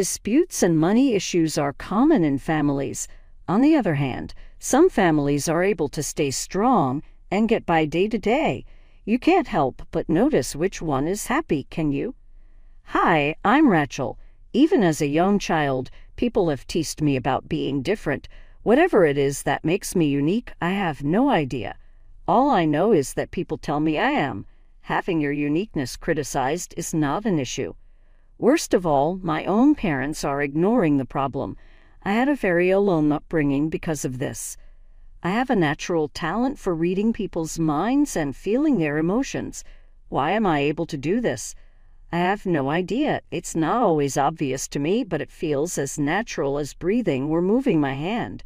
Disputes and money issues are common in families. On the other hand, some families are able to stay strong and get by day to day. You can't help but notice which one is happy, can you? Hi, I'm Rachel. Even as a young child, people have teased me about being different. Whatever it is that makes me unique, I have no idea. All I know is that people tell me I am. Having your uniqueness criticized is not an issue. Worst of all, my own parents are ignoring the problem. I had a very alone upbringing because of this. I have a natural talent for reading people's minds and feeling their emotions. Why am I able to do this? I have no idea. It's not always obvious to me, but it feels as natural as breathing or moving my hand.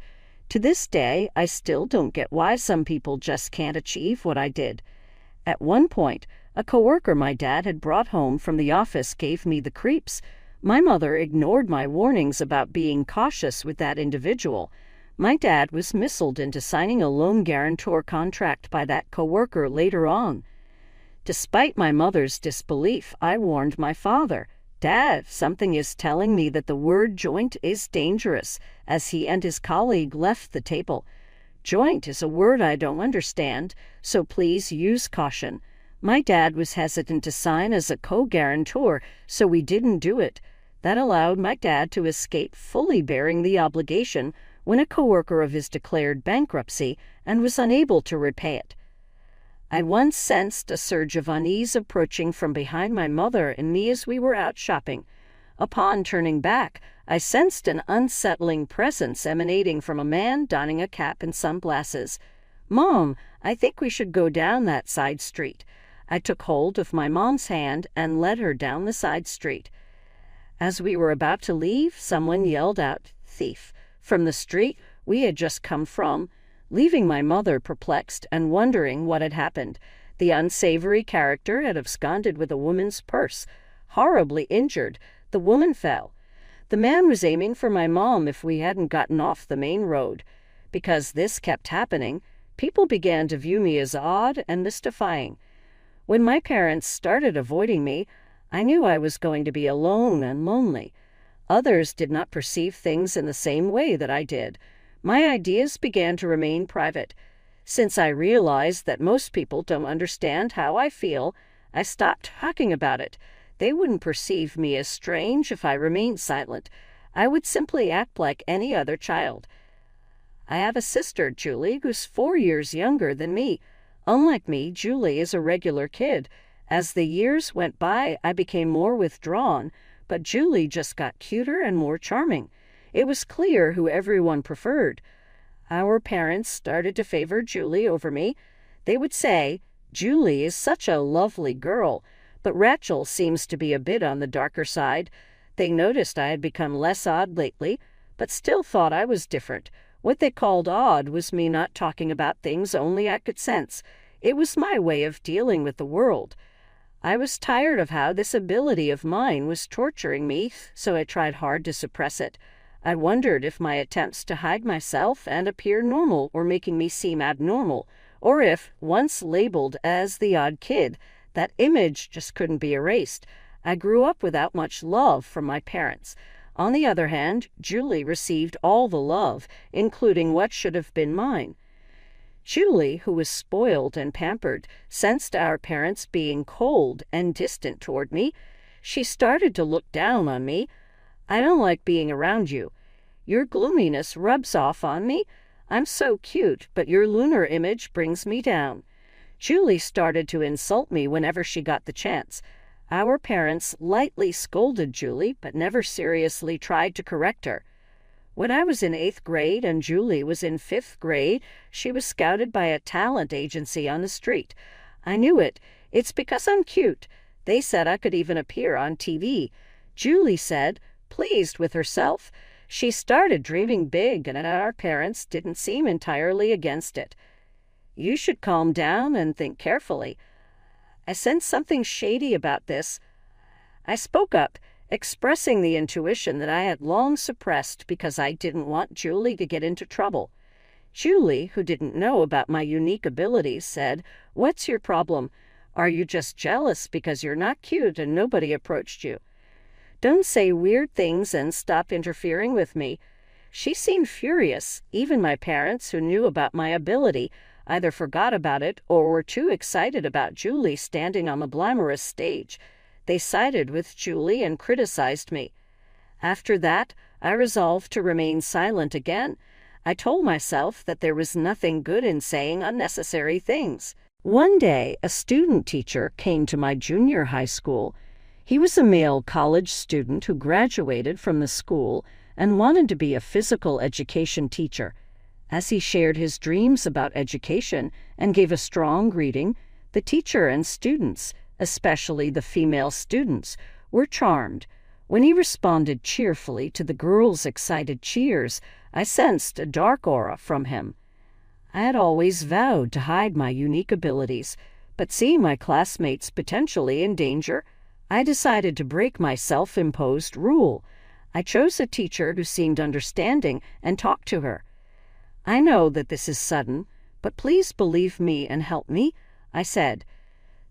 To this day, I still don't get why some people just can't achieve what I did. At one point, a coworker my dad had brought home from the office gave me the creeps. My mother ignored my warnings about being cautious with that individual. My dad was misled into signing a loan guarantor contract by that coworker later on. Despite my mother's disbelief, I warned my father. Dad, something is telling me that the word joint is dangerous, as he and his colleague left the table. Joint is a word I don't understand, so please use caution. My dad was hesitant to sign as a co-guarantor, so we didn't do it. That allowed my dad to escape fully bearing the obligation when a coworker of his declared bankruptcy and was unable to repay it. I once sensed a surge of unease approaching from behind my mother and me as we were out shopping. Upon turning back, I sensed an unsettling presence emanating from a man donning a cap and sunglasses. "Mom, I think we should go down that side street." I took hold of my mom's hand and led her down the side street. As we were about to leave, someone yelled out, "Thief," from the street we had just come from, leaving my mother perplexed and wondering what had happened. The unsavory character had absconded with a woman's purse. Horribly injured, the woman fell. The man was aiming for my mom if we hadn't gotten off the main road. Because this kept happening, people began to view me as odd and mystifying. When my parents started avoiding me, I knew I was going to be alone and lonely. Others did not perceive things in the same way that I did. My ideas began to remain private. Since I realized that most people don't understand how I feel, I stopped talking about it. They wouldn't perceive me as strange if I remained silent. I would simply act like any other child. I have a sister, Julie, who's 4 years younger than me. Unlike me, Julie is a regular kid. As the years went by, I became more withdrawn, but Julie just got cuter and more charming. It was clear who everyone preferred. Our parents started to favor Julie over me. They would say, "Julie is such a lovely girl, but Rachel seems to be a bit on the darker side." They noticed I had become less odd lately, but still thought I was different. What they called odd was me not talking about things only I could sense. It was my way of dealing with the world. I was tired of how this ability of mine was torturing me, so I tried hard to suppress it. I wondered if my attempts to hide myself and appear normal were making me seem abnormal, or if, once labeled as the odd kid, that image just couldn't be erased. I grew up without much love from my parents. On the other hand, Julie received all the love, including what should have been mine. Julie, who was spoiled and pampered, sensed our parents being cold and distant toward me. She started to look down on me. "I don't like being around you. Your gloominess rubs off on me. I'm so cute, but your lunar image brings me down." Julie started to insult me whenever she got the chance. Our parents lightly scolded Julie, but never seriously tried to correct her. When I was in 8th grade and Julie was in 5th grade, she was scouted by a talent agency on the street. I knew it. It's because I'm cute. They said I could even appear on TV. Julie said, pleased with herself, she started dreaming big, and our parents didn't seem entirely against it. "You should calm down and think carefully." I sensed something shady about this. I spoke up, expressing the intuition that I had long suppressed because I didn't want Julie to get into trouble. Julie, who didn't know about my unique abilities, said, "What's your problem? Are you just jealous because you're not cute and nobody approached you?" Don't say weird things and stop interfering with me." She seemed furious. Even my parents, who knew about my ability, either forgot about it or were too excited about Julie standing on the glamorous stage. They sided with Julie and criticized me. After that, I resolved to remain silent again. I told myself that there was nothing good in saying unnecessary things. One day, a student teacher came to my junior high school. He was a male college student who graduated from the school and wanted to be a physical education teacher. As he shared his dreams about education and gave a strong greeting, the teacher and students, especially the female students, were charmed. When he responded cheerfully to the girls' excited cheers, I sensed a dark aura from him. I had always vowed to hide my unique abilities, but seeing my classmates potentially in danger, I decided to break my self-imposed rule. I chose a teacher who seemed understanding and talked to her. "I know that this is sudden, but please believe me and help me," I said.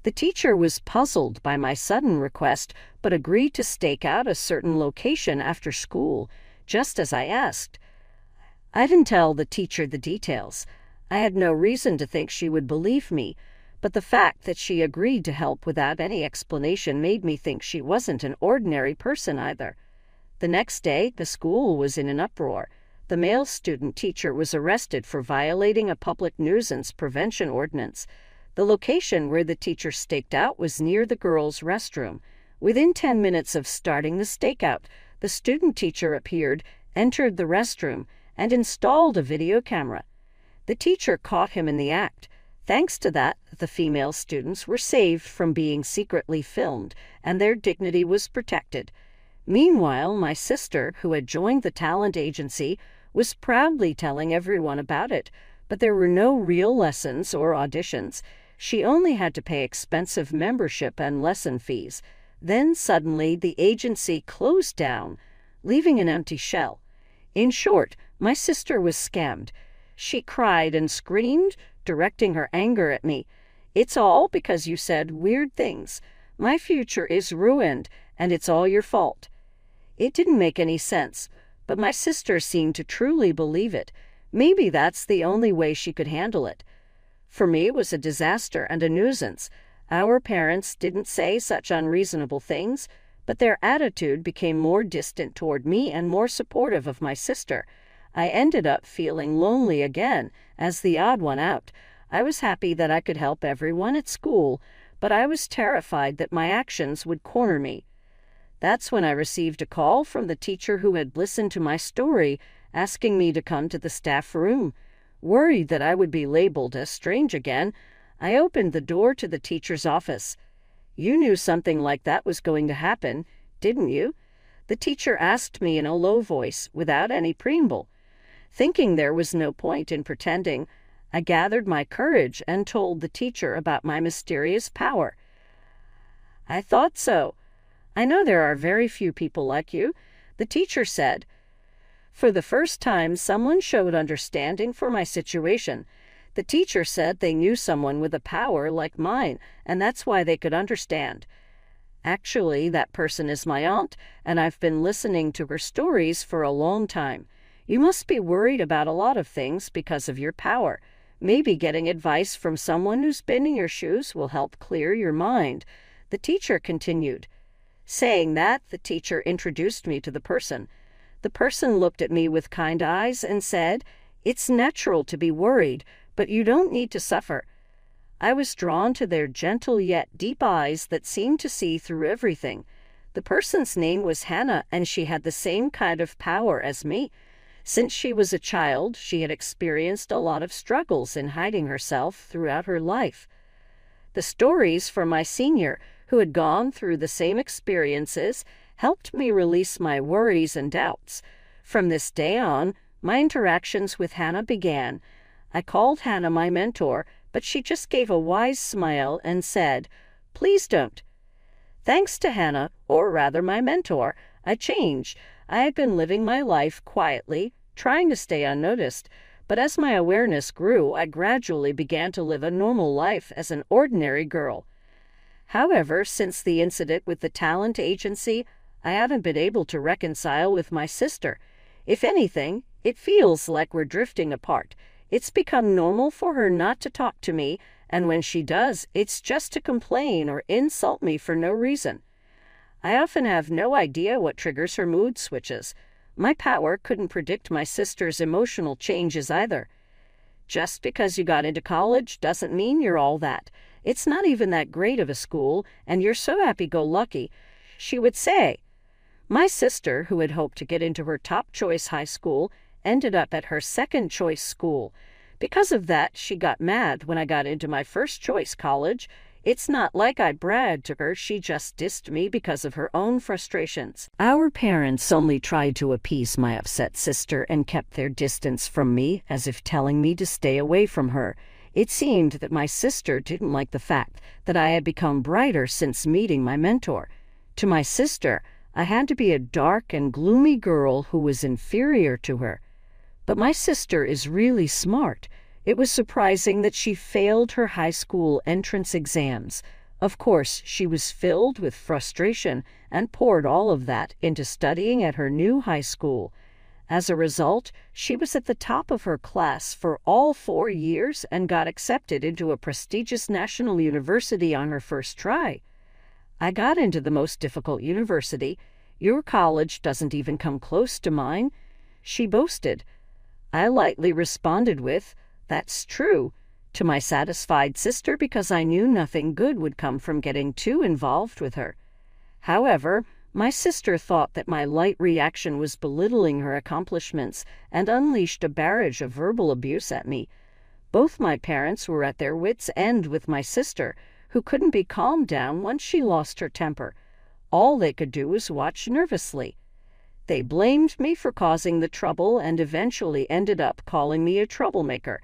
The teacher was puzzled by my sudden request, but agreed to stake out a certain location after school, just as I asked. I didn't tell the teacher the details. I had no reason to think she would believe me, but the fact that she agreed to help without any explanation made me think she wasn't an ordinary person either. The next day, the school was in an uproar. The male student teacher was arrested for violating a public nuisance prevention ordinance. The location where the teacher staked out was near the girls' restroom. Within 10 minutes of starting the stakeout, the student teacher appeared, entered the restroom, and installed a video camera. The teacher caught him in the act. Thanks to that, the female students were saved from being secretly filmed, and their dignity was protected. Meanwhile, my sister, who had joined the talent agency, was proudly telling everyone about it, but there were no real lessons or auditions. She only had to pay expensive membership and lesson fees. Then suddenly the agency closed down, leaving an empty shell. In short, my sister was scammed. She cried and screamed, directing her anger at me. "It's all because you said weird things. My future is ruined, and it's all your fault." It didn't make any sense, but my sister seemed to truly believe it. Maybe that's the only way she could handle it. For me, it was a disaster and a nuisance. Our parents didn't say such unreasonable things, but their attitude became more distant toward me and more supportive of my sister. I ended up feeling lonely again, as the odd one out. I was happy that I could help everyone at school, but I was terrified that my actions would corner me. That's when I received a call from the teacher who had listened to my story, asking me to come to the staff room. Worried that I would be labeled as strange again, I opened the door to the teacher's office. "You knew something like that was going to happen, didn't you?" The teacher asked me in a low voice, without any preamble. Thinking there was no point in pretending, I gathered my courage and told the teacher about my mysterious power. "I thought so. I know there are very few people like you," the teacher said. For the first time, someone showed understanding for my situation. The teacher said they knew someone with a power like mine, and that's why they could understand. Actually, that person is my aunt, and I've been listening to her stories for a long time. You must be worried about a lot of things because of your power. Maybe getting advice from someone who's been in your shoes will help clear your mind," the teacher continued. Saying that, the teacher introduced me to the person. The person looked at me with kind eyes and said, "It's natural to be worried, but you don't need to suffer." I was drawn to their gentle yet deep eyes that seemed to see through everything. The person's name was Hannah, and she had the same kind of power as me. Since she was a child, she had experienced a lot of struggles in hiding herself throughout her life. The stories from my senior, who had gone through the same experiences, helped me release my worries and doubts. From this day on, my interactions with Hannah began. I called Hannah my mentor, but she just gave a wise smile and said, "Please don't." Thanks to Hannah, or rather my mentor, I changed. I had been living my life quietly, trying to stay unnoticed, but as my awareness grew, I gradually began to live a normal life as an ordinary girl. However, since the incident with the talent agency, I haven't been able to reconcile with my sister. If anything, it feels like we're drifting apart. It's become normal for her not to talk to me, and when she does, it's just to complain or insult me for no reason. I often have no idea what triggers her mood switches. My power couldn't predict my sister's emotional changes either. Just because you got into college doesn't mean you're all that. It's not even that great of a school, and you're so happy-go-lucky, she would say. My sister, who had hoped to get into her top-choice high school, ended up at her second-choice school. Because of that, she got mad when I got into my first-choice college. It's not like I bragged to her, she just dissed me because of her own frustrations. Our parents only tried to appease my upset sister and kept their distance from me, as if telling me to stay away from her. It seemed that my sister didn't like the fact that I had become brighter since meeting my mentor. To my sister, I had to be a dark and gloomy girl who was inferior to her. But my sister is really smart. It was surprising that she failed her high school entrance exams. Of course, she was filled with frustration and poured all of that into studying at her new high school. As a result, she was at the top of her class for all 4 years and got accepted into a prestigious national university on her first try. I got into the most difficult university. Your college doesn't even come close to mine, she boasted. I lightly responded with, "That's true," to my satisfied sister because I knew nothing good would come from getting too involved with her. However, my sister thought that my light reaction was belittling her accomplishments and unleashed a barrage of verbal abuse at me. Both my parents were at their wits' end with my sister, who couldn't be calmed down once she lost her temper. All they could do was watch nervously. They blamed me for causing the trouble and eventually ended up calling me a troublemaker.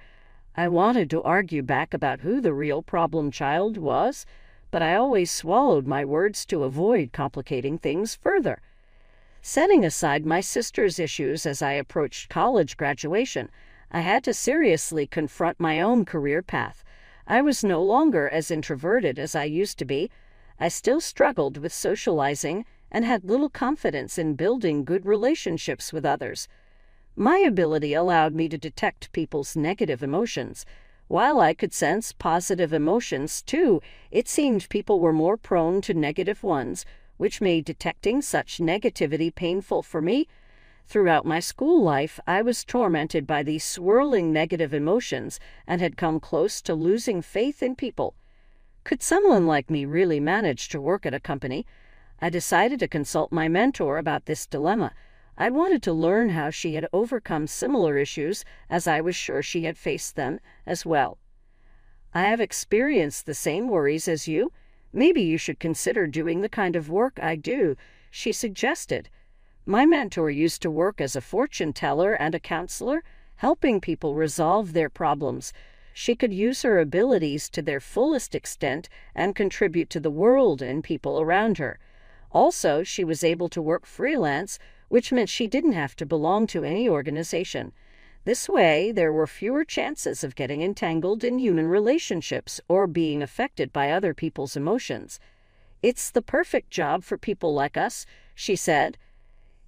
I wanted to argue back about who the real problem child was, but I always swallowed my words to avoid complicating things further. Setting aside my sister's issues as I approached college graduation, I had to seriously confront my own career path. I was no longer as introverted as I used to be. I still struggled with socializing and had little confidence in building good relationships with others. My ability allowed me to detect people's negative emotions. While I could sense positive emotions, too, it seemed people were more prone to negative ones, which made detecting such negativity painful for me. Throughout my school life, I was tormented by these swirling negative emotions and had come close to losing faith in people. Could someone like me really manage to work at a company? I decided to consult my mentor about this dilemma. I wanted to learn how she had overcome similar issues, as I was sure she had faced them as well. I have experienced the same worries as you. Maybe you should consider doing the kind of work I do, she suggested. My mentor used to work as a fortune teller and a counselor, helping people resolve their problems. She could use her abilities to their fullest extent and contribute to the world and people around her. Also, she was able to work freelance, which meant she didn't have to belong to any organization. This way, there were fewer chances of getting entangled in human relationships or being affected by other people's emotions. It's the perfect job for people like us, she said.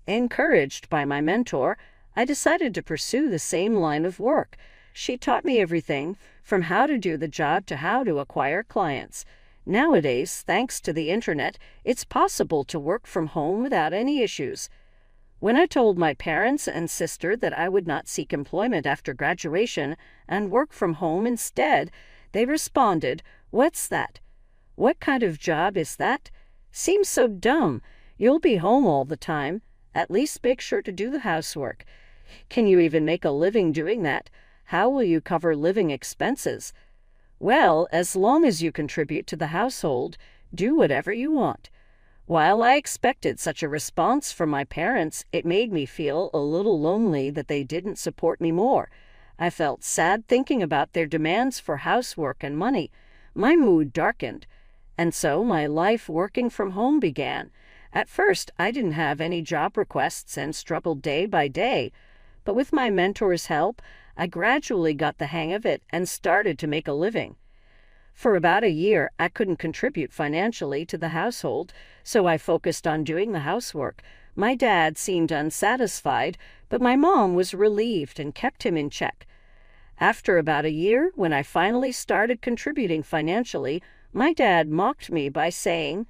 Encouraged by my mentor, I decided to pursue the same line of work. She taught me everything, from how to do the job to how to acquire clients. Nowadays, thanks to the internet, it's possible to work from home without any issues. When I told my parents and sister that I would not seek employment after graduation and work from home instead, they responded, "What's that? What kind of job is that? Seems so dumb. You'll be home all the time. At least make sure to do the housework. Can you even make a living doing that? How will you cover living expenses?" Well, as long as you contribute to the household, do whatever you want. While I expected such a response from my parents, it made me feel a little lonely that they didn't support me more. I felt sad thinking about their demands for housework and money. My mood darkened, and so my life working from home began. At first, I didn't have any job requests and struggled day by day, but with my mentor's help, I gradually got the hang of it and started to make a living. For about a year, I couldn't contribute financially to the household, so I focused on doing the housework. My dad seemed unsatisfied, but my mom was relieved and kept him in check. After about a year, when I finally started contributing financially, my dad mocked me by saying,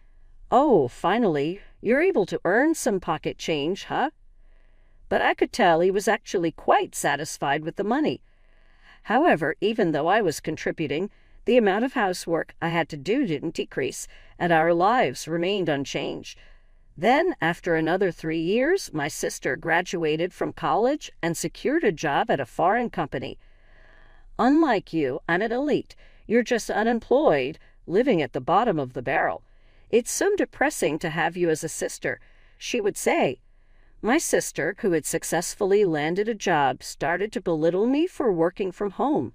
"Oh, finally, you're able to earn some pocket change, huh?" But I could tell he was actually quite satisfied with the money. However, even though I was contributing, the amount of housework I had to do didn't decrease, and our lives remained unchanged. Then, after another 3 years, my sister graduated from college and secured a job at a foreign company. Unlike you, I'm an elite. You're just unemployed, living at the bottom of the barrel. It's so depressing to have you as a sister," she would say. My sister, who had successfully landed a job, started to belittle me for working from home.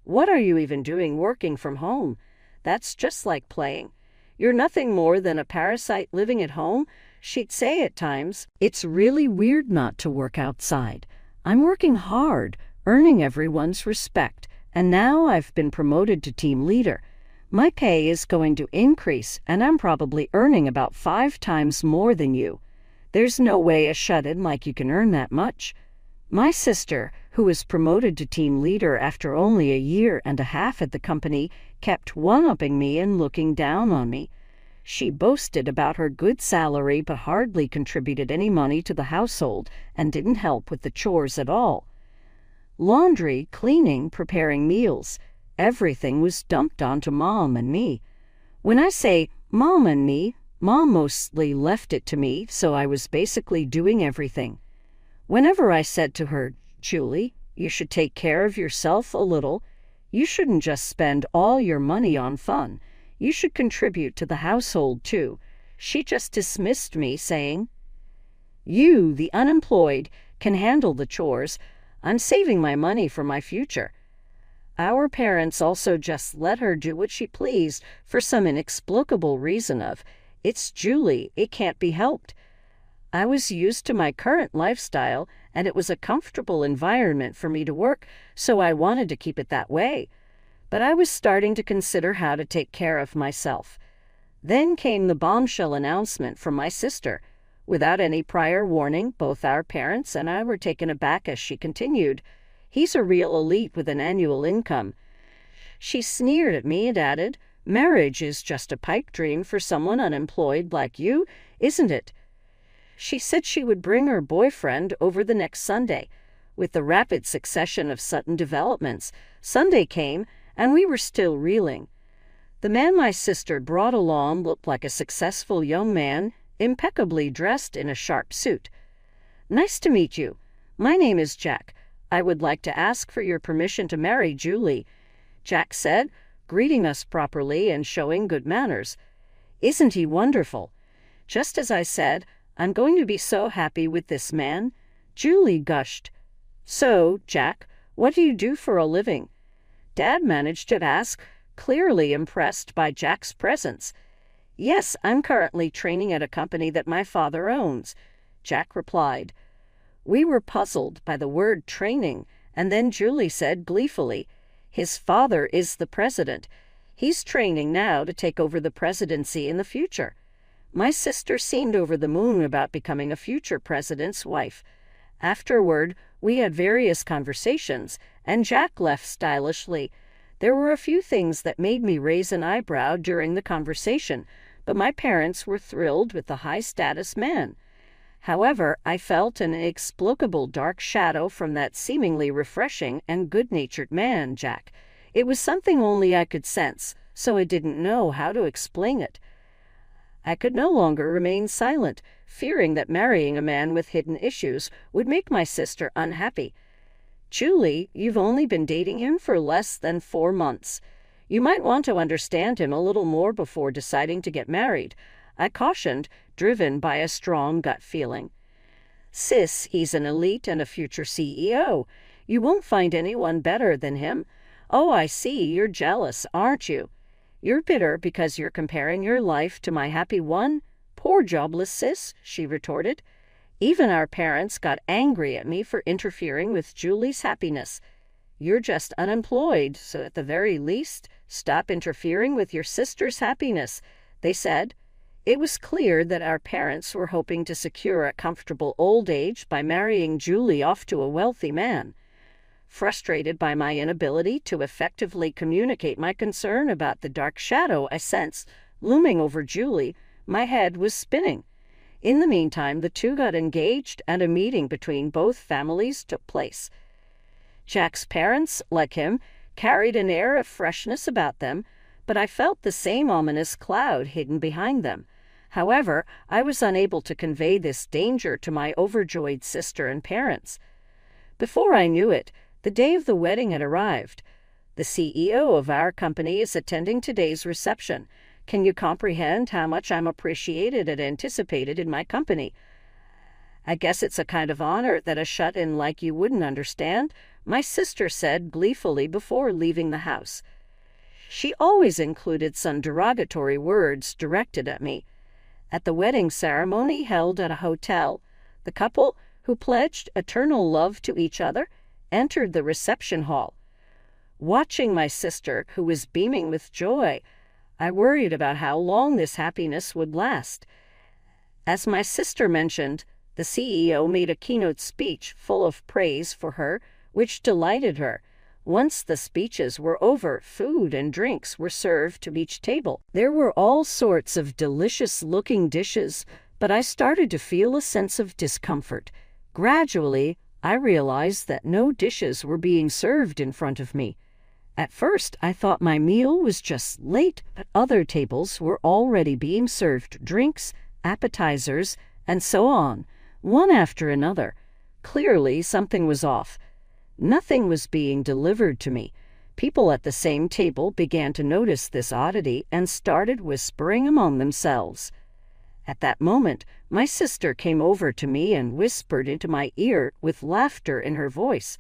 "What are you even doing working from home? That's just like playing. You're nothing more than a parasite living at home," she'd say at times. "It's really weird not to work outside. I'm working hard, earning everyone's respect, and now I've been promoted to team leader. My pay is going to increase, and I'm probably earning about 5 times more than you. There's no way a shut-in like you can earn that much." My sister, who was promoted to team leader after only a year and a half at the company, kept one-upping me and looking down on me. She boasted about her good salary but hardly contributed any money to the household and didn't help with the chores at all. Laundry, cleaning, preparing meals, everything was dumped onto Mom and me. When I say Mom and me, Mom mostly left it to me, so I was basically doing everything. Whenever I said to her, "Julie, you should take care of yourself a little. You shouldn't just spend all your money on fun. You should contribute to the household too," she just dismissed me, saying, "You, the unemployed, can handle the chores. I'm saving my money for my future." Our parents also just let her do what she pleased for some inexplicable reason of, "It's Julie, it can't be helped." I was used to my current lifestyle, and it was a comfortable environment for me to work, so I wanted to keep it that way. But I was starting to consider how to take care of myself. Then came the bombshell announcement from my sister. Without any prior warning, both our parents and I were taken aback as she continued, "He's a real elite with an annual income." She sneered at me and added, "Marriage is just a pipe dream for someone unemployed like you, isn't it?" She said she would bring her boyfriend over the next Sunday. With the rapid succession of sudden developments, Sunday came, and we were still reeling. The man my sister brought along looked like a successful young man, impeccably dressed in a sharp suit. "Nice to meet you. My name is Jack. I would like to ask for your permission to marry Julie," Jack said, greeting us properly and showing good manners. "Isn't he wonderful?" Just as I said, "I'm going to be so happy with this man," Julie gushed, "So, Jack, what do you do for a living?" Dad managed to ask, clearly impressed by Jack's presence. "Yes, I'm currently training at a company that my father owns," Jack replied. We were puzzled by the word training, and then Julie said gleefully, "His father is the president. He's training now to take over the presidency in the future." My sister seemed over the moon about becoming a future president's wife. Afterward, we had various conversations, and Jack left stylishly. There were a few things that made me raise an eyebrow during the conversation, but my parents were thrilled with the high-status man. However, I felt an inexplicable dark shadow from that seemingly refreshing and good-natured man, Jack. It was something only I could sense, so I didn't know how to explain it. I could no longer remain silent, fearing that marrying a man with hidden issues would make my sister unhappy. "Julie, you've only been dating him for less than 4 months. You might want to understand him a little more before deciding to get married," I cautioned, driven by a strong gut feeling. "Sis, he's an elite and a future CEO. You won't find anyone better than him. Oh, I see, you're jealous, aren't you? You're bitter because you're comparing your life to my happy one? Poor jobless sis," she retorted. Even our parents got angry at me for interfering with Julie's happiness. You're just unemployed, so at the very least, stop interfering with your sister's happiness," they said. It was clear that our parents were hoping to secure a comfortable old age by marrying Julie off to a wealthy man. Frustrated by my inability to effectively communicate my concern about the dark shadow I sensed looming over Julie, my head was spinning. In the meantime, the two got engaged and a meeting between both families took place. Jack's parents, like him, carried an air of freshness about them, but I felt the same ominous cloud hidden behind them. However, I was unable to convey this danger to my overjoyed sister and parents. Before I knew it, the day of the wedding had arrived. "The CEO of our company is attending today's reception. Can you comprehend how much I'm appreciated and anticipated in my company? I guess it's a kind of honor that a shut-in like you wouldn't understand," my sister said gleefully before leaving the house. She always included some derogatory words directed at me. At the wedding ceremony held at a hotel, the couple, who pledged eternal love to each other, entered the reception hall. Watching my sister, who was beaming with joy, I worried about how long this happiness would last. As my sister mentioned, the CEO made a keynote speech full of praise for her, which delighted her. Once the speeches were over, food and drinks were served to each table. There were all sorts of delicious-looking dishes, but I started to feel a sense of discomfort. Gradually, I realized that no dishes were being served in front of me. At first, I thought my meal was just late, but other tables were already being served drinks, appetizers, and so on, one after another. Clearly, something was off. Nothing was being delivered to me. People at the same table began to notice this oddity and started whispering among themselves. At that moment, my sister came over to me and whispered into my ear with laughter in her voice.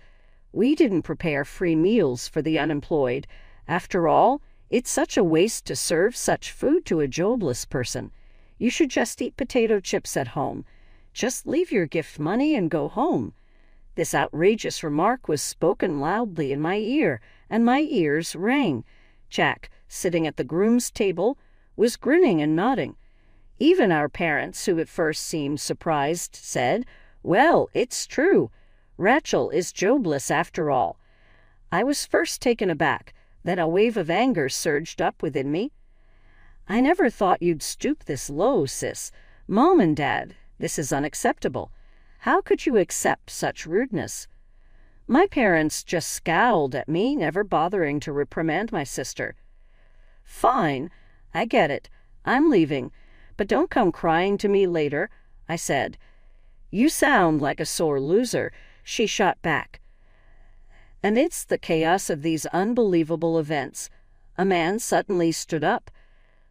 "We didn't prepare free meals for the unemployed. After all, it's such a waste to serve such food to a jobless person. You should just eat potato chips at home. Just leave your gift money and go home." This outrageous remark was spoken loudly in my ear, and my ears rang. Jack, sitting at the groom's table, was grinning and nodding. Even our parents, who at first seemed surprised, said, "Well, it's true. Rachel is jobless after all." I was first taken aback, then a wave of anger surged up within me. "I never thought you'd stoop this low, sis. Mom and Dad, this is unacceptable. How could you accept such rudeness?" My parents just scowled at me, never bothering to reprimand my sister. "Fine, I get it. I'm leaving, but don't come crying to me later," I said. "You sound like a sore loser," she shot back. Amidst the chaos of these unbelievable events, a man suddenly stood up.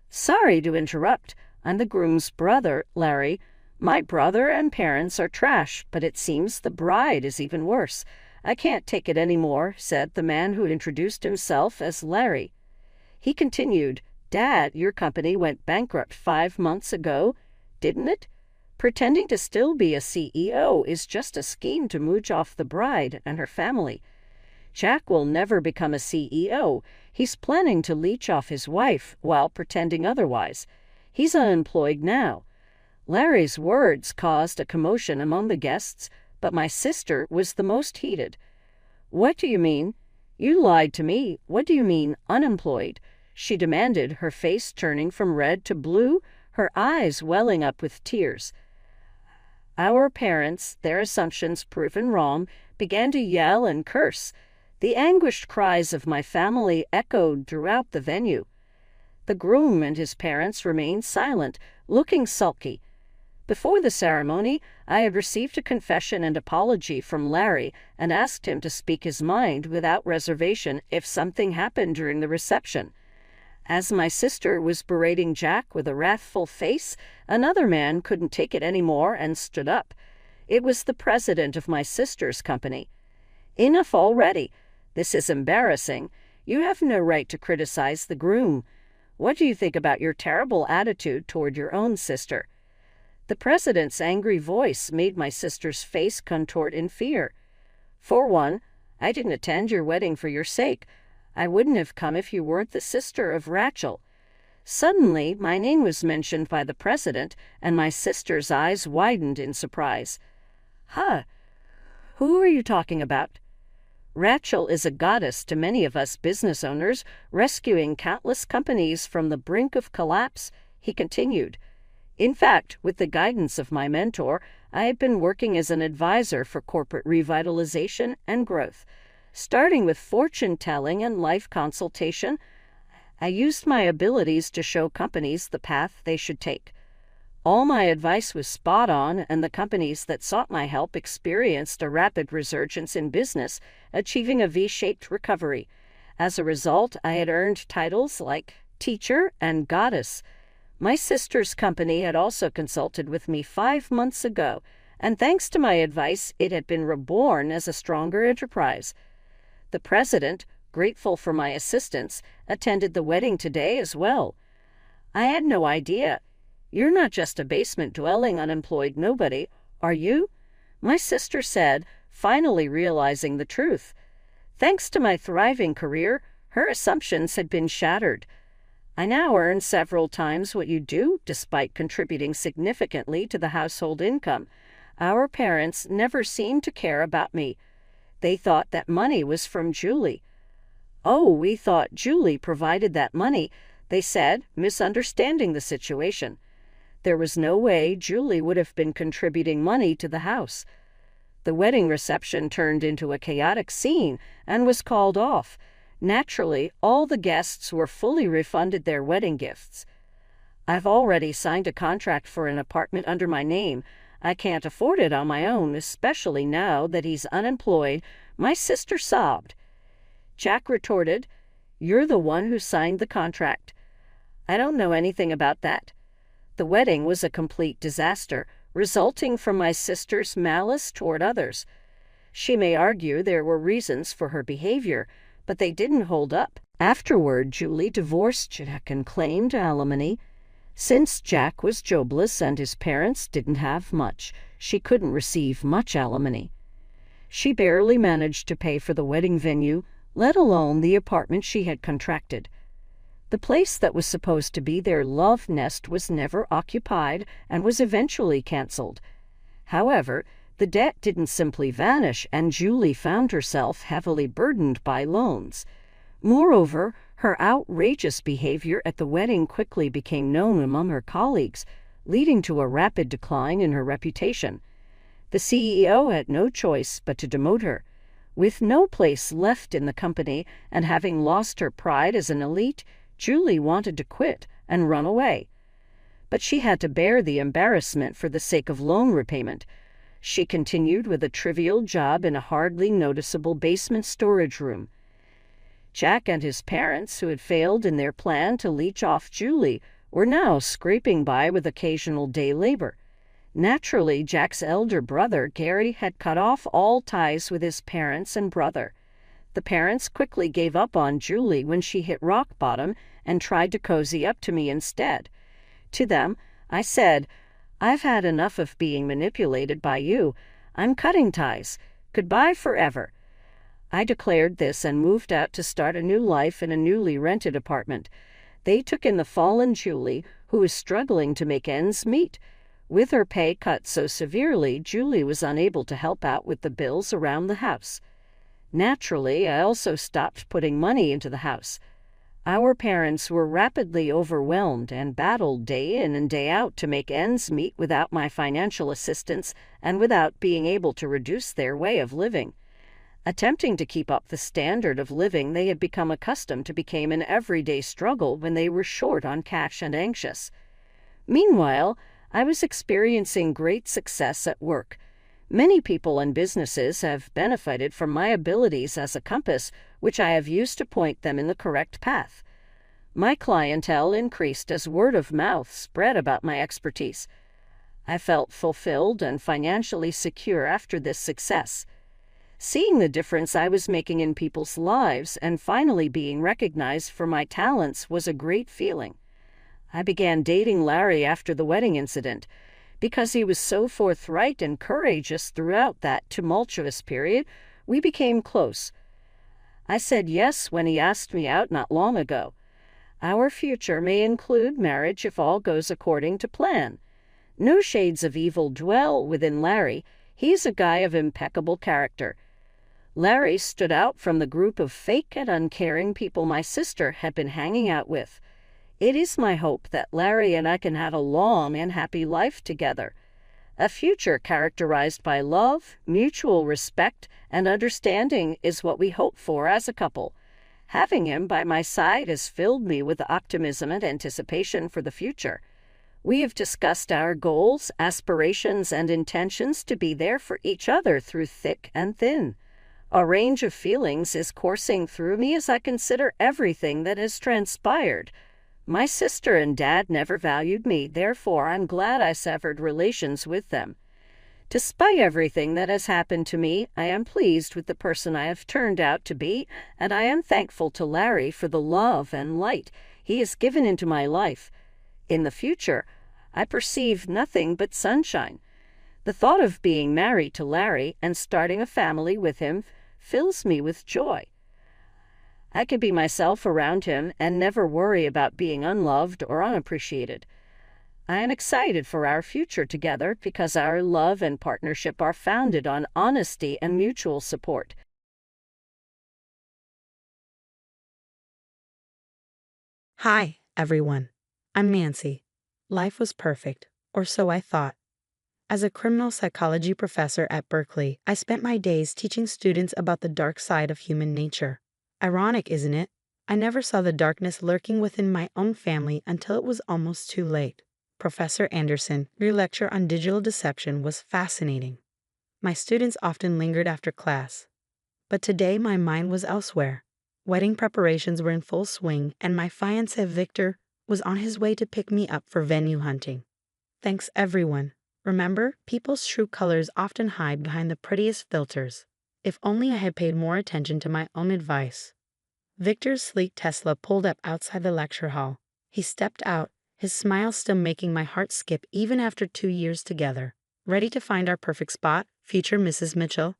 "Sorry to interrupt. I'm the groom's brother, Larry. My brother and parents are trash, but it seems the bride is even worse. I can't take it any more," said the man who introduced himself as Larry. He continued, "Dad, your company went bankrupt 5 months ago, didn't it? Pretending to still be a CEO is just a scheme to mooch off the bride and her family. Jack will never become a CEO. He's planning to leech off his wife while pretending otherwise. He's unemployed now." Larry's words caused a commotion among the guests, but my sister was the most heated. "What do you mean? You lied to me. What do you mean, unemployed?" she demanded, her face turning from red to blue, her eyes welling up with tears. Our parents, their assumptions proven wrong, began to yell and curse. The anguished cries of my family echoed throughout the venue. The groom and his parents remained silent, looking sulky. Before the ceremony, I had received a confession and apology from Larry and asked him to speak his mind without reservation if something happened during the reception. As my sister was berating Jack with a wrathful face, another man couldn't take it any more and stood up. It was the president of my sister's company. "Enough already. This is embarrassing. You have no right to criticize the groom. What do you think about your terrible attitude toward your own sister?" The president's angry voice made my sister's face contort in fear. For one, I didn't attend your wedding for your sake. I wouldn't have come if you weren't the sister of Rachel." Suddenly, my name was mentioned by the president, and my sister's eyes widened in surprise. "Huh, who are you talking about?" "Rachel is a goddess to many of us business owners, rescuing countless companies from the brink of collapse," he continued. "In fact, with the guidance of my mentor, I have been working as an advisor for corporate revitalization and growth. Starting with fortune-telling and life consultation, I used my abilities to show companies the path they should take. All my advice was spot on, and the companies that sought my help experienced a rapid resurgence in business, achieving a V-shaped recovery. As a result, I had earned titles like teacher and goddess. My sister's company had also consulted with me 5 months ago, and thanks to my advice, it had been reborn as a stronger enterprise. The president, grateful for my assistance, attended the wedding today as well. I had no idea. You're not just a basement-dwelling unemployed nobody, are you?" my sister said, finally realizing the truth. Thanks to my thriving career, her assumptions had been shattered. "I now earn several times what you do, despite contributing significantly to the household income. Our parents never seemed to care about me. They thought that money was from Julie." "Oh, we thought Julie provided that money," they said, misunderstanding the situation. There was no way Julie would have been contributing money to the house. The wedding reception turned into a chaotic scene and was called off. Naturally, all the guests were fully refunded their wedding gifts. "I've already signed a contract for an apartment under my name. I can't afford it on my own, especially now that he's unemployed," my sister sobbed. Jack retorted, "You're the one who signed the contract." "I don't know anything about that." The wedding was a complete disaster, resulting from my sister's malice toward others. She may argue there were reasons for her behavior, but they didn't hold up. Afterward, Julie divorced Jack and claimed alimony. Since Jack was jobless and his parents didn't have much, she couldn't receive much alimony. She barely managed to pay for the wedding venue, let alone the apartment she had contracted. The place that was supposed to be their love nest was never occupied and was eventually canceled. However, the debt didn't simply vanish, and Julie found herself heavily burdened by loans. Moreover, her outrageous behavior at the wedding quickly became known among her colleagues, leading to a rapid decline in her reputation. The CEO had no choice but to demote her. With no place left in the company and having lost her pride as an elite, Julie wanted to quit and run away. But she had to bear the embarrassment for the sake of loan repayment. She continued with a trivial job in a hardly noticeable basement storage room. Jack and his parents, who had failed in their plan to leech off Julie, were now scraping by with occasional day labor. Naturally, Jack's elder brother, Gary, had cut off all ties with his parents and brother. The parents quickly gave up on Julie when she hit rock bottom and tried to cozy up to me instead. To them, I said, "I've had enough of being manipulated by you. I'm cutting ties. Goodbye forever." I declared this and moved out to start a new life in a newly rented apartment. They took in the fallen Julie, who was struggling to make ends meet. With her pay cut so severely, Julie was unable to help out with the bills around the house. Naturally, I also stopped putting money into the house. Our parents were rapidly overwhelmed and battled day in and day out to make ends meet without my financial assistance and without being able to reduce their way of living. Attempting to keep up the standard of living they had become accustomed to became an everyday struggle when they were short on cash and anxious. Meanwhile, I was experiencing great success at work. Many people and businesses have benefited from my abilities as a compass, which I have used to point them in the correct path. My clientele increased as word of mouth spread about my expertise. I felt fulfilled and financially secure after this success. Seeing the difference I was making in people's lives and finally being recognized for my talents was a great feeling. I began dating Larry after the wedding incident. Because he was so forthright and courageous throughout that tumultuous period, We became close. I said yes when he asked me out not long ago. Our future may include marriage if all goes according to plan. No shades of evil dwell within Larry. He's a guy of impeccable character. Larry stood out from the group of fake and uncaring people my sister had been hanging out with. It is my hope that Larry and I can have a long and happy life together. A future characterized by love, mutual respect, and understanding is what we hope for as a couple. Having him by my side has filled me with optimism and anticipation for the future. We have discussed our goals, aspirations, and intentions to be there for each other through thick and thin. A range of feelings is coursing through me as I consider everything that has transpired. My sister and dad never valued me, therefore I'm glad I severed relations with them. Despite everything that has happened to me, I am pleased with the person I have turned out to be, and I am thankful to Larry for the love and light he has given into my life. In the future, I perceive nothing but sunshine. The thought of being married to Larry and starting a family with him fills me with joy. I can be myself around him and never worry about being unloved or unappreciated. I am excited for our future together because our love and partnership are founded on honesty and mutual support. Hi, everyone. I'm Nancy. Life was perfect, or so I thought. As a criminal psychology professor at Berkeley, I spent my days teaching students about the dark side of human nature. Ironic, isn't it? I never saw the darkness lurking within my own family until it was almost too late. Professor Anderson, your lecture on digital deception was fascinating. My students often lingered after class. But today my mind was elsewhere. Wedding preparations were in full swing, and my fiancé Victor was on his way to pick me up for venue hunting. Thanks, everyone. Remember, people's true colors often hide behind the prettiest filters. If only I had paid more attention to my own advice. Victor's sleek Tesla pulled up outside the lecture hall. He stepped out, his smile still making my heart skip even after 2 years together. Ready to find our perfect spot, future Mrs. Mitchell?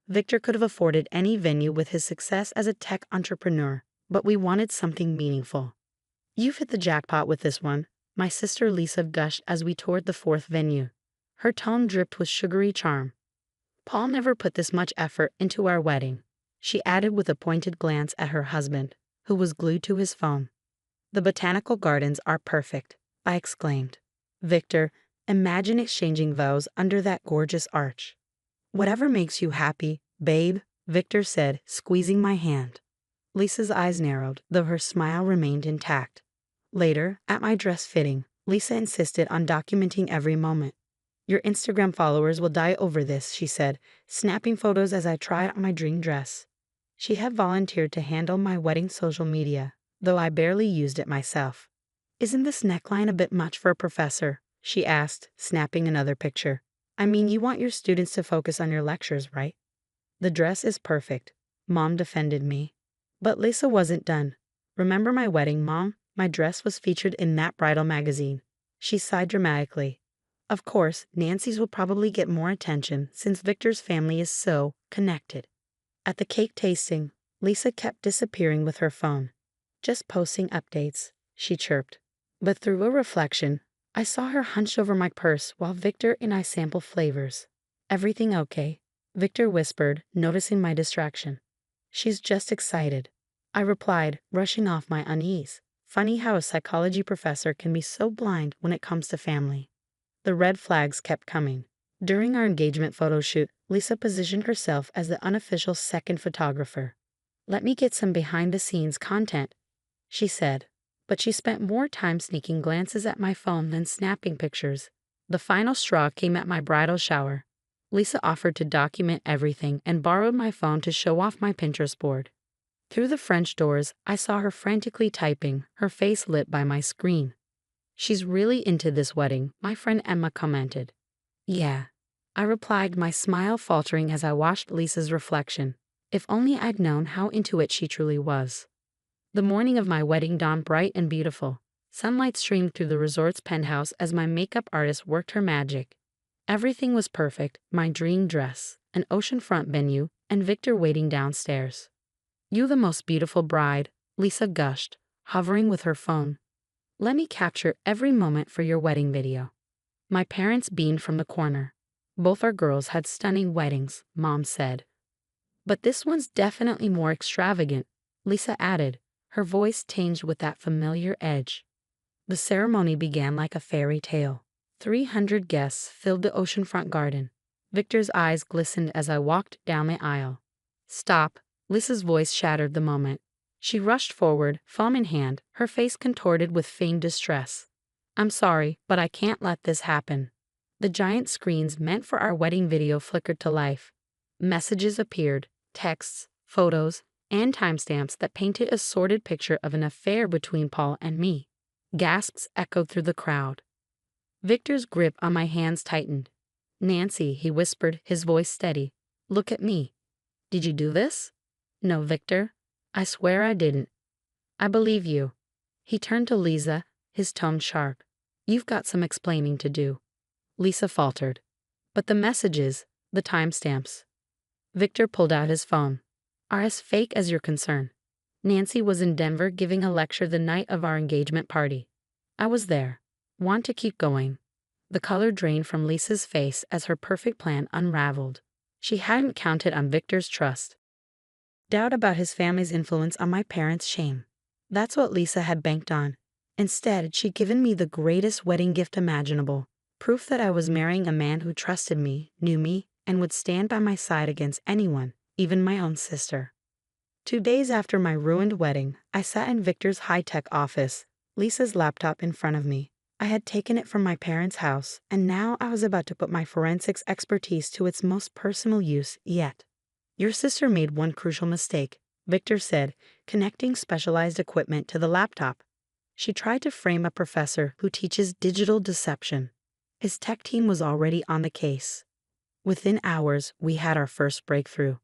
Victor could have afforded any venue with his success as a tech entrepreneur, but we wanted something meaningful. You've hit the jackpot with this one, my sister Lisa gushed as we toured the fourth venue. Her tone dripped with sugary charm. Paul never put this much effort into our wedding, she added with a pointed glance at her husband, who was glued to his phone. The botanical gardens are perfect, I exclaimed. Victor, imagine exchanging vows under that gorgeous arch. Whatever makes you happy, babe, Victor said, squeezing my hand. Lisa's eyes narrowed, though her smile remained intact. Later, at my dress fitting, Lisa insisted on documenting every moment. Your Instagram followers will die over this, she said, snapping photos as I tried on my dream dress. She had volunteered to handle my wedding social media, though I barely used it myself. Isn't this neckline a bit much for a professor? She asked, snapping another picture. I mean, you want your students to focus on your lectures, right? The dress is perfect, Mom defended me. But Lisa wasn't done. Remember my wedding, Mom? My dress was featured in that bridal magazine. She sighed dramatically. Of course, Nancy's will probably get more attention since Victor's family is so connected. At the cake tasting, Lisa kept disappearing with her phone. Just posting updates, she chirped. But through a reflection, I saw her hunched over my purse while Victor and I sampled flavors. Everything okay? Victor whispered, noticing my distraction. She's just excited, I replied, brushing off my unease. Funny how a psychology professor can be so blind when it comes to family. The red flags kept coming. During our engagement photo shoot, Lisa positioned herself as the unofficial second photographer. Let me get some behind-the-scenes content, she said, but she spent more time sneaking glances at my phone than snapping pictures. The final straw came at my bridal shower. Lisa offered to document everything and borrowed my phone to show off my Pinterest board. Through the French doors, I saw her frantically typing, her face lit by my screen. She's really into this wedding, my friend Emma commented. Yeah, I replied, my smile faltering as I watched Lisa's reflection. If only I'd known how into it she truly was. The morning of my wedding dawned bright and beautiful. Sunlight streamed through the resort's penthouse as my makeup artist worked her magic. Everything was perfect, my dream dress, an oceanfront venue, and Victor waiting downstairs. "You the most beautiful bride," Lisa gushed, hovering with her phone. "Let me capture every moment for your wedding video." My parents beamed from the corner. "Both our girls had stunning weddings," Mom said. "But this one's definitely more extravagant," Lisa added, her voice tinged with that familiar edge. The ceremony began like a fairy tale. 300 guests filled the oceanfront garden. Victor's eyes glistened as I walked down the aisle. "Stop," Lisa's voice shattered the moment. She rushed forward, phone in hand, her face contorted with feigned distress. "I'm sorry, but I can't let this happen." The giant screens meant for our wedding video flickered to life. Messages appeared, texts, photos, and timestamps that painted a sordid picture of an affair between Paul and me. Gasps echoed through the crowd. Victor's grip on my hands tightened. "Nancy," he whispered, his voice steady. "Look at me. Did you do this?" "No, Victor. I swear I didn't." "I believe you." He turned to Lisa, his tone sharp. "You've got some explaining to do." Lisa faltered. "But the messages, the timestamps." Victor pulled out his phone. "Are as fake as your concern. Nancy was in Denver giving a lecture the night of our engagement party. I was there. Want to keep going." The color drained from Lisa's face as her perfect plan unraveled. She hadn't counted on Victor's trust. Doubt about his family's influence on my parents' shame. That's what Lisa had banked on. Instead, she'd given me the greatest wedding gift imaginable. Proof that I was marrying a man who trusted me, knew me, and would stand by my side against anyone, even my own sister. 2 days after my ruined wedding, I sat in Victor's high-tech office, Lisa's laptop in front of me. I had taken it from my parents' house, and now I was about to put my forensics expertise to its most personal use yet. "Your sister made one crucial mistake," Victor said, connecting specialized equipment to the laptop. "She tried to frame a professor who teaches digital deception." His tech team was already on the case. Within hours, we had our first breakthrough.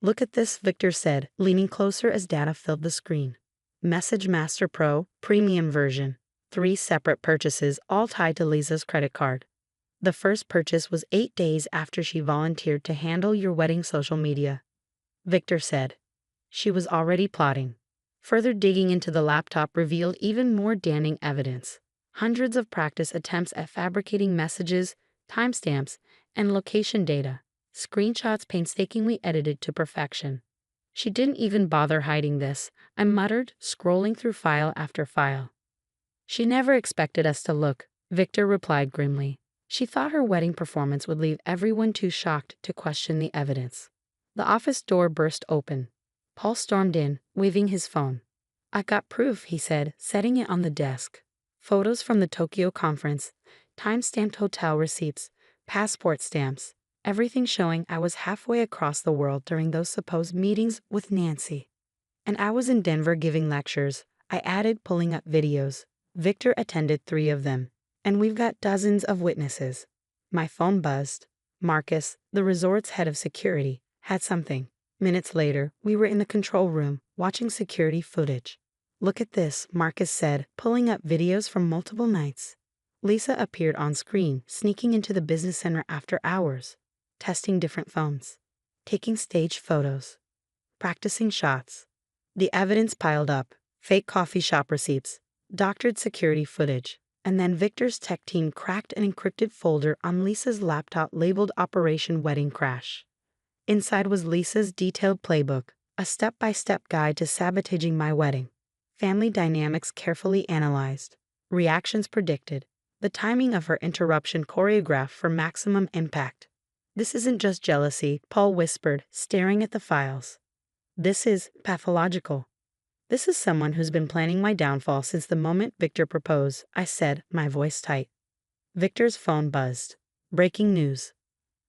"Look at this," Victor said, leaning closer as data filled the screen. "Message Master Pro, premium version. 3 separate purchases, all tied to Lisa's credit card. The first purchase was 8 days after she volunteered to handle your wedding social media." Victor said. She was already plotting. Further digging into the laptop revealed even more damning evidence. Hundreds of practice attempts at fabricating messages, timestamps, and location data. Screenshots painstakingly edited to perfection. "She didn't even bother hiding this," I muttered, scrolling through file after file. "She never expected us to look," Victor replied grimly. "She thought her wedding performance would leave everyone too shocked to question the evidence." The office door burst open. Paul stormed in, waving his phone. "I got proof," he said, setting it on the desk. Photos from the Tokyo conference, time-stamped hotel receipts, passport stamps, everything showing I was halfway across the world during those supposed meetings with Nancy. "And I was in Denver giving lectures," I added, pulling up videos. Victor attended 3 of them. "And we've got dozens of witnesses." My phone buzzed. Marcus, the resort's head of security, had something. Minutes later, we were in the control room, watching security footage. "Look at this," Marcus said, pulling up videos from multiple nights. Lisa appeared on screen, sneaking into the business center after hours, testing different phones, taking staged photos, practicing shots. The evidence piled up: fake coffee shop receipts, doctored security footage, and then Victor's tech team cracked an encrypted folder on Lisa's laptop labeled Operation Wedding Crash. Inside was Lisa's detailed playbook, a step-by-step guide to sabotaging my wedding. Family dynamics carefully analyzed, reactions predicted, the timing of her interruption choreographed for maximum impact. "This isn't just jealousy," Paul whispered, staring at the files. "This is pathological. This is someone who's been planning my downfall since the moment Victor proposed," I said, my voice tight. Victor's phone buzzed. "Breaking news.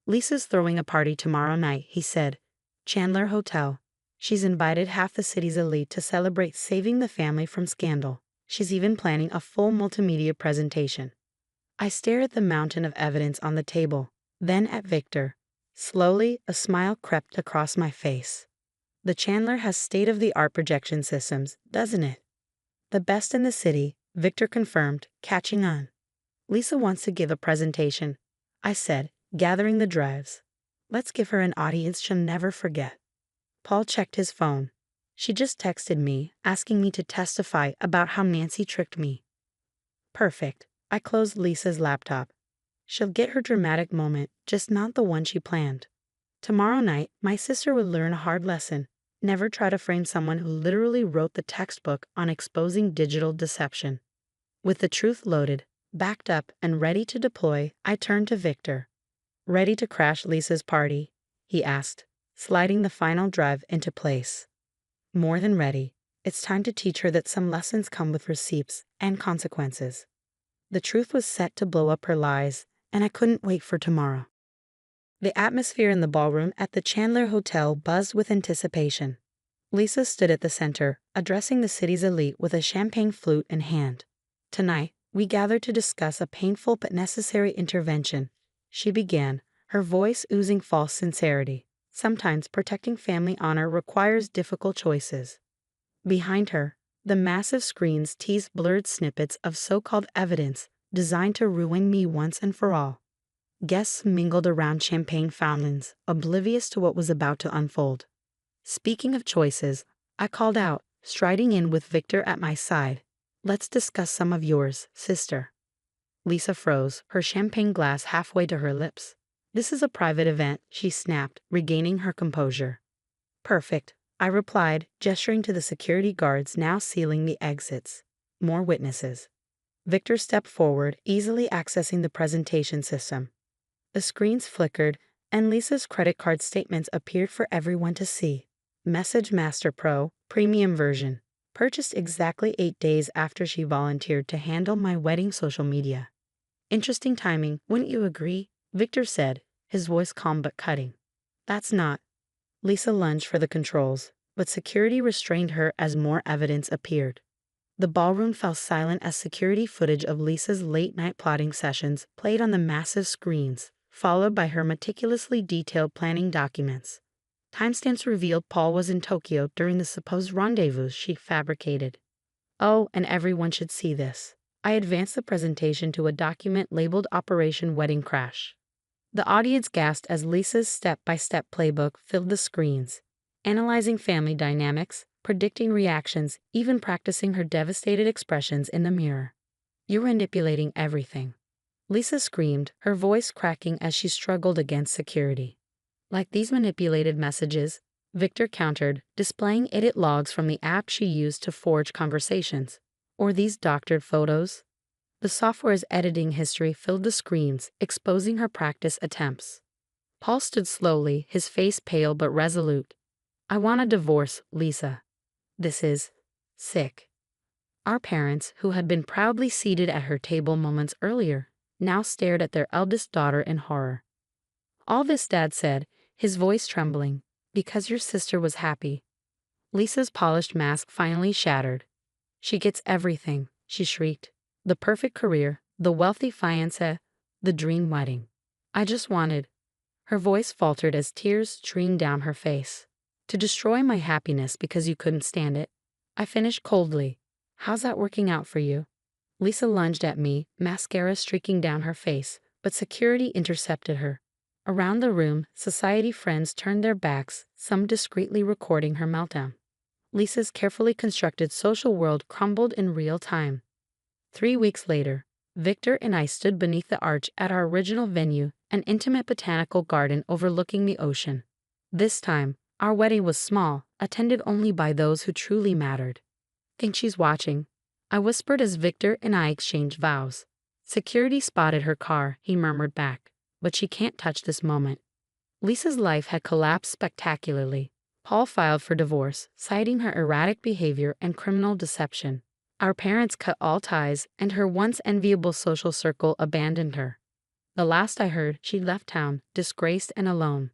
Lisa's throwing a party tomorrow night," he said. "Chandler Hotel. She's invited half the city's elite to celebrate saving the family from scandal. She's even planning a full multimedia presentation." I stared at the mountain of evidence on the table, then at Victor. Slowly, a smile crept across my face. "The Chandler has state-of-the-art projection systems, doesn't it?" "The best in the city," Victor confirmed, catching on. "Lisa wants to give a presentation," I said, gathering the drives. "Let's give her an audience she'll never forget." Paul checked his phone. She just texted me, asking me to testify about how Nancy tricked me. Perfect. I closed Lisa's laptop. She'll get her dramatic moment, just not the one she planned. Tomorrow night, my sister would learn a hard lesson. Never try to frame someone who literally wrote the textbook on exposing digital deception. With the truth loaded, backed up, and ready to deploy, I turned to Victor. Ready to crash Lisa's party? He asked, sliding the final drive into place. More than ready. It's time to teach her that some lessons come with receipts and consequences. The truth was set to blow up her lies, and I couldn't wait for tomorrow. The atmosphere in the ballroom at the Chandler Hotel buzzed with anticipation. Lisa stood at the center, addressing the city's elite with a champagne flute in hand. Tonight, we gathered to discuss a painful but necessary intervention. She began, her voice oozing false sincerity. Sometimes protecting family honor requires difficult choices. Behind her, the massive screens teased blurred snippets of so-called evidence designed to ruin me once and for all. Guests mingled around champagne fountains, oblivious to what was about to unfold. Speaking of choices, I called out, striding in with Victor at my side. Let's discuss some of yours, sister. Lisa froze, her champagne glass halfway to her lips. This is a private event, she snapped, regaining her composure. Perfect, I replied, gesturing to the security guards now sealing the exits. More witnesses. Victor stepped forward, easily accessing the presentation system. The screens flickered, and Lisa's credit card statements appeared for everyone to see. Message Master Pro, premium version. Purchased exactly 8 days after she volunteered to handle my wedding social media. Interesting timing, wouldn't you agree? Victor said, his voice calm but cutting. That's not. Lisa lunged for the controls, but security restrained her as more evidence appeared. The ballroom fell silent as security footage of Lisa's late-night plotting sessions played on the massive screens, followed by her meticulously detailed planning documents. Timestamps revealed Paul was in Tokyo during the supposed rendezvous she fabricated. Oh, and everyone should see this. I advanced the presentation to a document labeled Operation Wedding Crash. The audience gasped as Lisa's step-by-step playbook filled the screens, analyzing family dynamics, predicting reactions, even practicing her devastated expressions in the mirror. You're manipulating everything. Lisa screamed, her voice cracking as she struggled against security. Like these manipulated messages, Victor countered, displaying edit logs from the app she used to forge conversations. Or these doctored photos? The software's editing history filled the screens, exposing her practice attempts. Paul stood slowly, his face pale but resolute. I want a divorce, Lisa. This is sick. Our parents, who had been proudly seated at her table moments earlier, now stared at their eldest daughter in horror. All this, Dad said, his voice trembling, because your sister was happy. Lisa's polished mask finally shattered. She gets everything, she shrieked. The perfect career, the wealthy fiancé, the dream wedding. I just wanted. Her voice faltered as tears streamed down her face. To destroy my happiness because you couldn't stand it. I finished coldly. How's that working out for you? Lisa lunged at me, mascara streaking down her face, but security intercepted her. Around the room, society friends turned their backs, some discreetly recording her meltdown. Lisa's carefully constructed social world crumbled in real time. 3 weeks later, Victor and I stood beneath the arch at our original venue, an intimate botanical garden overlooking the ocean. This time, our wedding was small, attended only by those who truly mattered. Think she's watching? I whispered as Victor and I exchanged vows. Security spotted her car, he murmured back, but she can't touch this moment. Lisa's life had collapsed spectacularly. Paul filed for divorce, citing her erratic behavior and criminal deception. Our parents cut all ties, and her once enviable social circle abandoned her. The last I heard, she left town, disgraced and alone.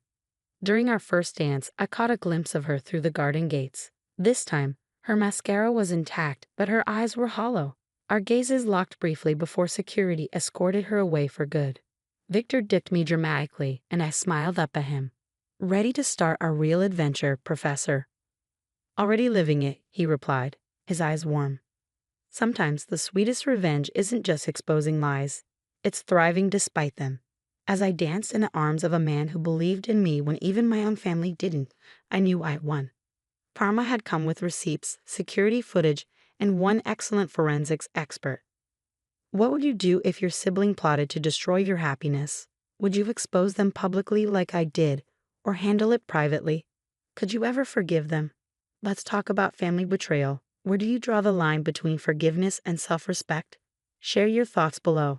During our first dance, I caught a glimpse of her through the garden gates. This time, her mascara was intact, but her eyes were hollow. Our gazes locked briefly before security escorted her away for good. Victor dipped me dramatically, and I smiled up at him. Ready to start our real adventure, Professor? Already living it, he replied, his eyes warm. Sometimes the sweetest revenge isn't just exposing lies, it's thriving despite them. As I danced in the arms of a man who believed in me when even my own family didn't, I knew I had won. Karma had come with receipts, security footage, and one excellent forensics expert. What would you do if your sibling plotted to destroy your happiness? Would you expose them publicly like I did, or handle it privately? Could you ever forgive them? Let's talk about family betrayal. Where do you draw the line between forgiveness and self-respect? Share your thoughts below.